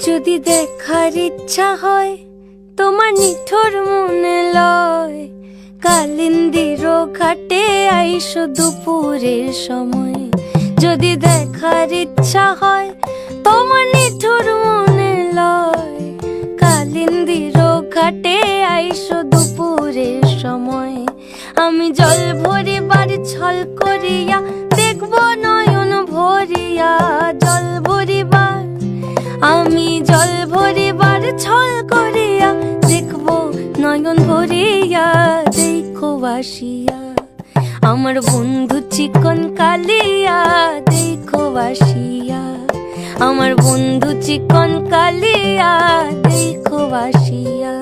যদি দেখার ইচ্ছা হয় তোমার নিঠুর মনে লয়, কালিন্দির ঘাটে আইসো দুপুরের সময়। যদি দেখার ইচ্ছা হয় তোমার নিঠুর মনে লয়, কালিন্দির ঘাটে আইসো দুপুরের সময়। আমি জল ভরিবার ছল করিয়া দেখব নয়ন ভরিয়া, জল ভরিবার আমি জল ভরিবার ছল করিয়া দেখব নয়ন ভরিয়া। দেখো বাসিয়া আমার বন্ধু চিকন কালিয়া, দেখো বাসিয়া আমার বন্ধু চিকন কালিয়া, দেখো বাসিয়া।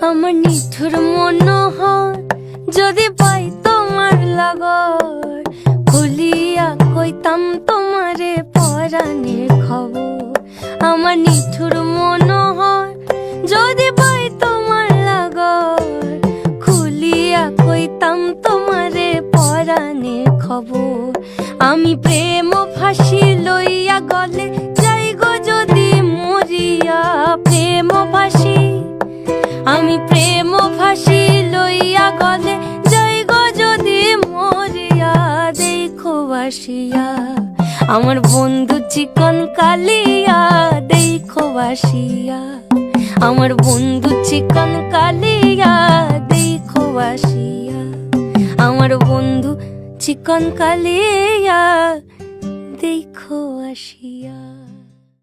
আমার নিঠুর মনোহর যদি পাই তোমার লাগর, খুলিয়া কইতাম তোমারে পরাণের খবর। আমার নিঠুর মনোহর যদি পাই তোমার লাগর, খুলিয়া কইতাম তোমারে পরাণের খবর। আমি প্রেম ফাঁসি লইয়া গলে যাই গো যদি মরিয়া, প্রেম ফাঁসি আমি প্রেম ফাঁসি লইয়া গলে যাই গো যদি মরিয়া। দেখো বাসিয়া আমার বন্ধু চিকন কালিয়া, দেখো বাসিয়া আমার বন্ধু চিকন কালিয়া, দেখো বাসিয়া আমার বন্ধু চিকন কালিয়া, দেখো আসিয়া।